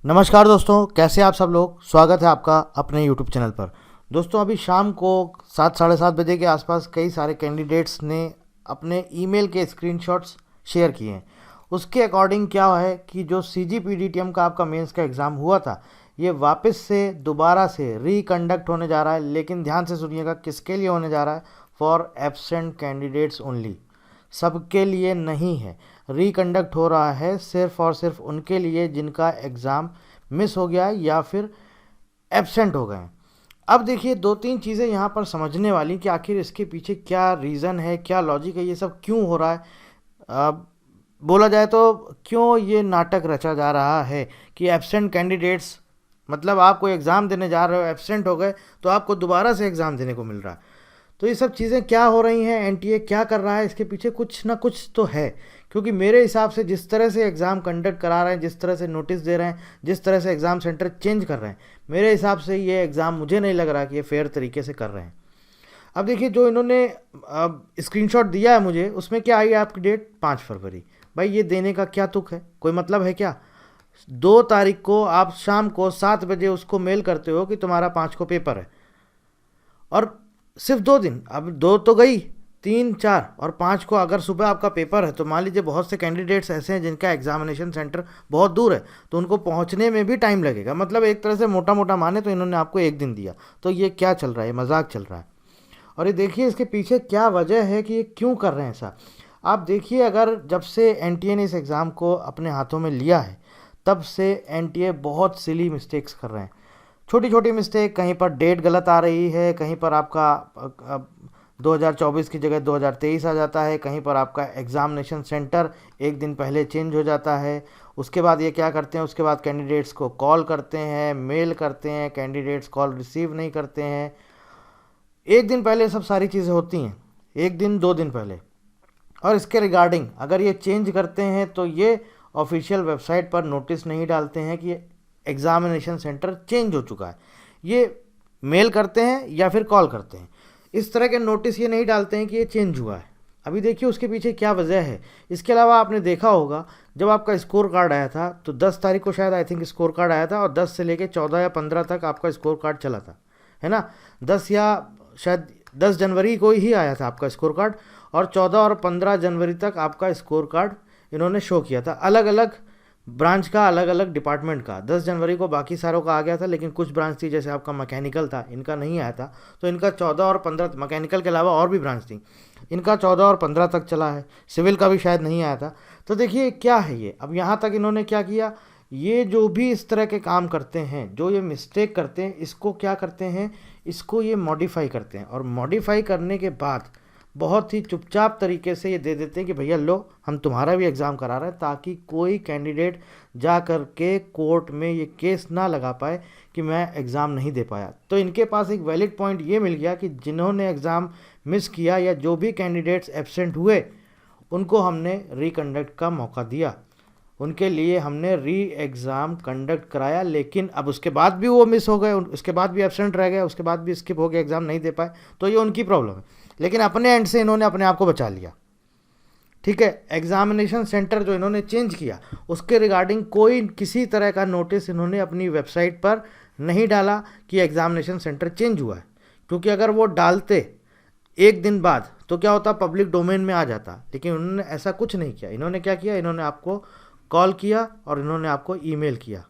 नमस्कार दोस्तों, कैसे आप सब लोग। स्वागत है आपका अपने यूट्यूब चैनल पर। दोस्तों, अभी शाम को 7 साढ़े 7 बजे के आसपास कई सारे कैंडिडेट्स ने अपने ईमेल के स्क्रीनशॉट्स शेयर किए हैं। उसके अकॉर्डिंग क्या है कि जो CGPDTM का आपका मेंस का एग्ज़ाम हुआ था, ये वापस से दोबारा से रिकंडक्ट होने जा रहा है। लेकिन ध्यान से सुनिएगा, किसके लिए होने जा रहा है? फॉर एब्सेंट कैंडिडेट्स ओनली, सबके लिए नहीं है। रिकंडक्ट हो रहा है सिर्फ और सिर्फ उनके लिए जिनका एग्ज़ाम मिस हो गया है या फिर एब्सेंट हो गए हैं। अब देखिए, दो तीन चीज़ें यहाँ पर समझने वाली कि आखिर इसके पीछे क्या रीज़न है, क्या लॉजिक है, ये सब क्यों हो रहा है। अब बोला जाए तो क्यों ये नाटक रचा जा रहा है कि एब्सेंट कैंडिडेट्स, मतलब आप कोई एग्ज़ाम देने जा रहे हो, एब्सेंट हो गए तो आपको दोबारा से एग्ज़ाम देने को मिल रहा है। तो ये सब चीज़ें क्या हो रही हैं, एनटीए क्या कर रहा है, इसके पीछे कुछ ना कुछ तो है। क्योंकि मेरे हिसाब से जिस तरह से एग्ज़ाम कंडक्ट करा रहे हैं, जिस तरह से नोटिस दे रहे हैं, जिस तरह से एग्ज़ाम सेंटर चेंज कर रहे हैं, मेरे हिसाब से ये एग्ज़ाम मुझे नहीं लग रहा कि ये फेयर तरीके से कर रहे हैं। अब देखिए, जो इन्होंने स्क्रीनशॉट दिया है मुझे, उसमें क्या आई है आपकी डेट 5 फरवरी। भाई, ये देने का क्या तुक है? कोई मतलब है क्या? 2 तारीख को आप शाम को 7 बजे उसको मेल करते हो कि तुम्हारा 5 को पेपर है, और सिर्फ 2 दिन, अब 2 तो गई, 3 4 और 5 को अगर सुबह आपका पेपर है, तो मान लीजिए बहुत से कैंडिडेट्स ऐसे हैं जिनका एग्जामिनेशन सेंटर बहुत दूर है, तो उनको पहुंचने में भी टाइम लगेगा। मतलब एक तरह से मोटा मोटा माने तो इन्होंने आपको 1 दिन दिया। तो ये क्या चल रहा है? मजाक चल रहा है। और ये देखिए, इसके पीछे क्या वजह है कि ये क्यों कर रहे हैं ऐसा। आप देखिए, अगर जब से एनटीए ने इस एग्ज़ाम को अपने हाथों में लिया है, तब से एनटीए बहुत सिली मिस्टेक्स कर रहे हैं। छोटी छोटी मिस्टेक, कहीं पर डेट गलत आ रही है, कहीं पर आपका 2024 की जगह 2023 आ जाता है, कहीं पर आपका एग्ज़ामिनेशन सेंटर 1 दिन पहले चेंज हो जाता है। उसके बाद ये क्या करते हैं, उसके बाद कैंडिडेट्स को कॉल करते हैं, मेल करते हैं, कैंडिडेट्स कॉल रिसीव नहीं करते हैं। 1 दिन पहले सब सारी चीज़ें होती हैं, 1 दिन 2 दिन पहले। और इसके रिगार्डिंग अगर ये चेंज करते हैं तो ये ऑफिशियल वेबसाइट पर नोटिस नहीं डालते हैं कि एग्ज़ामिनेशन सेंटर चेंज हो चुका है। ये मेल करते हैं या फिर कॉल करते हैं, इस तरह के नोटिस ये नहीं डालते हैं कि ये चेंज हुआ है। अभी देखिए उसके पीछे क्या वजह है। इसके अलावा आपने देखा होगा, जब आपका स्कोर कार्ड आया था तो 10 तारीख को शायद आई थिंक स्कोर कार्ड आया था, और 10 से लेके 14 या 15 तक आपका स्कोर कार्ड चला था, है ना। 10 या शायद 10 जनवरी को ही आया था आपका स्कोर कार्ड, और 14 और 15 जनवरी तक आपका स्कोर कार्ड इन्होंने शो किया था, अलग अलग ब्रांच का, अलग अलग डिपार्टमेंट का। 10 जनवरी को बाकी सारों का आ गया था, लेकिन कुछ ब्रांच थी, जैसे आपका मैकेनिकल था, इनका नहीं आया था। तो इनका 14 और 15, मैकेनिकल के अलावा और भी ब्रांच थी, इनका 14 और 15 तक चला है। सिविल का भी शायद नहीं आया था। तो देखिए क्या है ये, अब यहाँ तक इन्होंने क्या किया, ये जो भी इस तरह के काम करते हैं, जो ये मिस्टेक करते हैं, इसको क्या करते हैं, इसको ये मॉडिफाई करते हैं। और मॉडिफाई करने के बाद बहुत ही चुपचाप तरीके से ये दे देते हैं कि भैया लो, हम तुम्हारा भी एग्ज़ाम करा रहे हैं, ताकि कोई कैंडिडेट जा कर के कोर्ट में ये केस ना लगा पाए कि मैं एग्ज़ाम नहीं दे पाया। तो इनके पास एक वैलिड पॉइंट ये मिल गया कि जिन्होंने एग्ज़ाम मिस किया या जो भी कैंडिडेट्स एब्सेंट हुए, उनको हमने रिकंडक्ट का मौका दिया, उनके लिए हमने री एग्ज़ाम कंडक्ट कराया। लेकिन अब उसके बाद भी वो मिस हो गए, उसके बाद भी एब्सेंट रह गए, उसके बाद भी स्किप हो गया, एग्ज़ाम नहीं दे पाए, तो ये उनकी प्रॉब्लम है। लेकिन अपने एंड से इन्होंने अपने आप को बचा लिया, ठीक है। एग्जामिनेशन सेंटर जो इन्होंने चेंज किया, उसके रिगार्डिंग कोई किसी तरह का नोटिस इन्होंने अपनी वेबसाइट पर नहीं डाला कि एग्जामिनेशन सेंटर चेंज हुआ है। क्योंकि अगर वो डालते 1 दिन बाद तो क्या होता, पब्लिक डोमेन में आ जाता। लेकिन उन्होंने ऐसा कुछ नहीं किया। इन्होंने क्या किया, इन्होंने आपको कॉल किया और इन्होंने आपको ईमेल किया।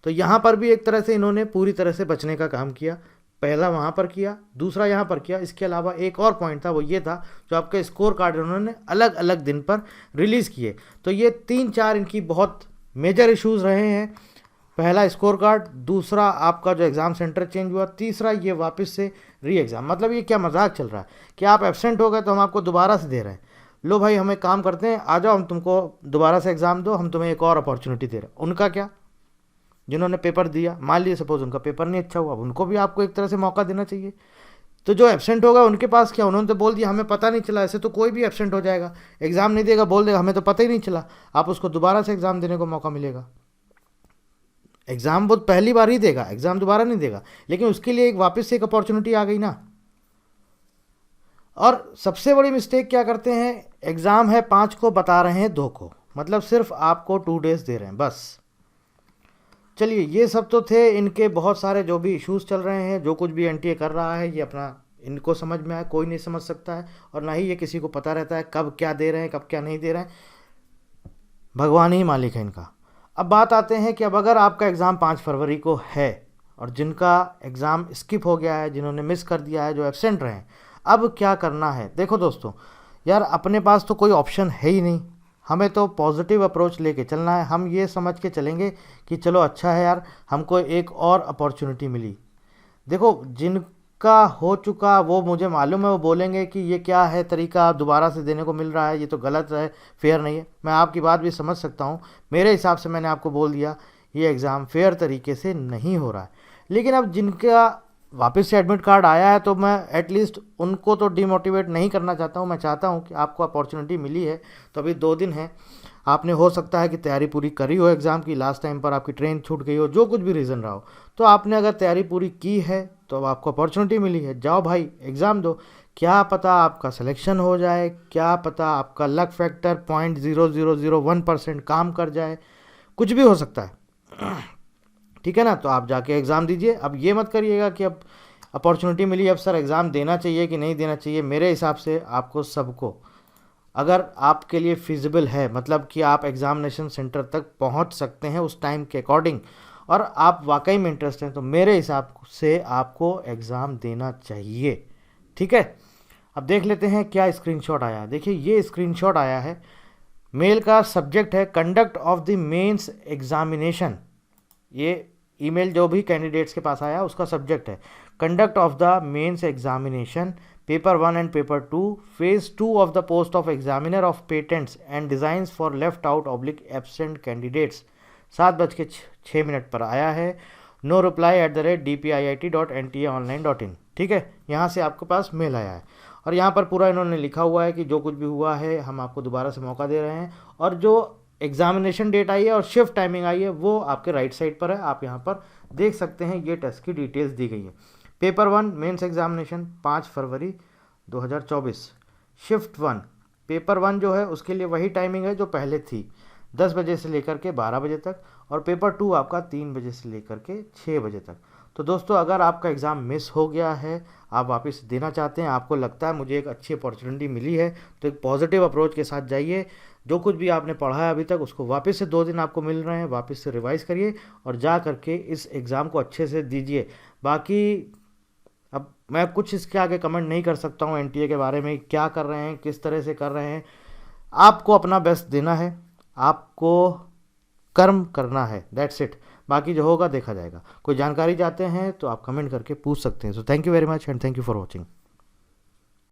तो यहाँ पर भी एक तरह से इन्होंने पूरी तरह से बचने का काम किया। पहला वहाँ पर किया, दूसरा यहाँ पर किया। इसके अलावा एक और पॉइंट था, वो ये था, जो आपके स्कोर कार्ड उन्होंने अलग अलग दिन पर रिलीज़ किए। तो ये 3 4 इनकी बहुत मेजर इश्यूज़ रहे हैं। पहला स्कोर कार्ड, दूसरा आपका जो एग्ज़ाम सेंटर चेंज हुआ, तीसरा ये वापस से री एग्ज़ाम। मतलब ये क्या मजाक चल रहा है कि आप एब्सेंट हो गए तो हम आपको दोबारा से दे रहे हैं। लो भाई, हम एक काम करते हैं, आ जाओ, हम तुमको दोबारा से एग्ज़ाम दो, हम तुम्हें एक और अपॉर्चुनिटी दे रहे हैं। उनका क्या, जिन्होंने पेपर दिया, मान लीजिए सपोज उनका पेपर नहीं अच्छा हुआ, अब उनको भी आपको एक तरह से मौका देना चाहिए। तो जो एब्सेंट होगा उनके पास क्या, उन्होंने तो बोल दिया हमें पता नहीं चला। ऐसे तो कोई भी एब्सेंट हो जाएगा, एग्ज़ाम नहीं देगा, बोल देगा हमें तो पता ही नहीं चला, आप उसको दोबारा से एग्ज़ाम देने को मौका मिलेगा। एग्ज़ाम वो पहली बार ही देगा, एग्ज़ाम दोबारा नहीं देगा, लेकिन उसके लिए एक वापस से एक अपॉर्चुनिटी आ गई ना। और सबसे बड़ी मिस्टेक क्या करते हैं, एग्ज़ाम है 5 को, बता रहे हैं 2 को, मतलब सिर्फ आपको 2 डेज दे रहे हैं बस। चलिए, ये सब तो थे इनके बहुत सारे जो भी इश्यूज चल रहे हैं, जो कुछ भी एनटीए कर रहा है ये अपना इनको समझ में आया, कोई नहीं समझ सकता है और ना ही ये किसी को पता रहता है कब क्या दे रहे हैं कब क्या नहीं दे रहे हैं, भगवान ही मालिक है इनका। अब बात आते हैं कि अब अगर आपका एग्ज़ाम 5 फरवरी को है और जिनका एग्ज़ाम स्किप हो गया है, जिन्होंने मिस कर दिया है, जो एब्सेंट रहे हैं, अब क्या करना है। देखो दोस्तों, यार अपने पास तो कोई ऑप्शन है ही नहीं, हमें तो पॉजिटिव अप्रोच लेके चलना है। हम ये समझ के चलेंगे कि चलो अच्छा है यार, हमको एक और अपॉर्चुनिटी मिली। देखो, जिनका हो चुका वो मुझे मालूम है, वो बोलेंगे कि ये क्या है तरीका दोबारा से देने को मिल रहा है, ये तो गलत है, फेयर नहीं है। मैं आपकी बात भी समझ सकता हूँ, मेरे हिसाब से मैंने आपको बोल दिया ये एग्ज़ाम फेयर तरीके से नहीं हो रहा है। लेकिन अब जिनका वापस से एडमिट कार्ड आया है, तो मैं एटलीस्ट उनको तो डिमोटिवेट नहीं करना चाहता हूँ। मैं चाहता हूँ कि आपको अपॉर्चुनिटी मिली है तो अभी 2 दिन है, आपने हो सकता है कि तैयारी पूरी करी हो एग्ज़ाम की, लास्ट टाइम पर आपकी ट्रेन छूट गई हो, जो कुछ भी रीज़न रहा हो, तो आपने अगर तैयारी पूरी की है तो अब आपको अपॉर्चुनिटी मिली है, जाओ भाई एग्ज़ाम दो। क्या पता आपका सिलेक्शन हो जाए, क्या पता आपका लक फैक्टर 0.0001% काम कर जाए, कुछ भी हो सकता है। ठीक है ना, तो आप जाके एग्ज़ाम दीजिए। अब ये मत करिएगा कि अब अपॉर्चुनिटी मिली, अब सर एग्ज़ाम देना चाहिए कि नहीं देना चाहिए। मेरे हिसाब से आपको सबको, अगर आपके लिए फिजिबल है, मतलब कि आप एग्ज़ामिनेशन सेंटर तक पहुंच सकते हैं उस टाइम के अकॉर्डिंग और आप वाकई में इंटरेस्ट हैं, तो मेरे हिसाब से आपको एग्ज़ाम देना चाहिए। ठीक है, अब देख लेते हैं क्या स्क्रीनशॉट आया है। देखिए, ये स्क्रीनशॉट आया है, मेल का सब्जेक्ट है conduct of the mains examination. ये ईमेल जो भी कैंडिडेट्स के पास आया उसका सब्जेक्ट है conduct of the mains examination paper 1 and paper 2 phase 2 of the post of examiner of patents and designs for left out oblique absent candidates. 7:06 पर आया है। No reply @dpIIT.ntaonline.in। ठीक है, यहाँ से आपके पास मेल आया है और यहाँ पर पूरा इन्होंने लिखा हुआ है कि जो कुछ भी हुआ है हम आपको दोबारा से मौका दे रहे हैं, और जो एग्जामिनेशन डेट आई है और शिफ्ट टाइमिंग आई है वो आपके राइट साइड पर है, आप यहाँ पर देख सकते हैं। ये टेस्ट की डिटेल्स दी गई है। पेपर 1 मेंस एग्जामिनेशन 5 फरवरी 2024, शिफ्ट 1। पेपर 1 जो है उसके लिए वही टाइमिंग है जो पहले थी, 10 बजे से लेकर के 12 बजे तक, और पेपर 2 आपका 3 बजे से लेकर के 6 बजे तक। तो दोस्तों, अगर आपका एग्ज़ाम मिस हो गया है, आप वापस देना चाहते हैं, आपको लगता है मुझे एक अच्छी अपॉर्चुनिटी मिली है, तो एक पॉजिटिव अप्रोच के साथ जाइए। जो कुछ भी आपने पढ़ा है अभी तक उसको वापस से 2 दिन आपको मिल रहे हैं, वापस से रिवाइज करिए और जा करके इस एग्ज़ाम को अच्छे से दीजिए। बाकी अब मैं कुछ इसके आगे कमेंट नहीं कर सकता हूँ एनटीए के बारे में, क्या कर रहे हैं, किस तरह से कर रहे हैं। आपको अपना बेस्ट देना है, आपको कर्म करना है, दैट्स इट। बाकी जो होगा देखा जाएगा। कोई जानकारी चाहते हैं तो आप कमेंट करके पूछ सकते हैं। So thank you very much and thank you for watching.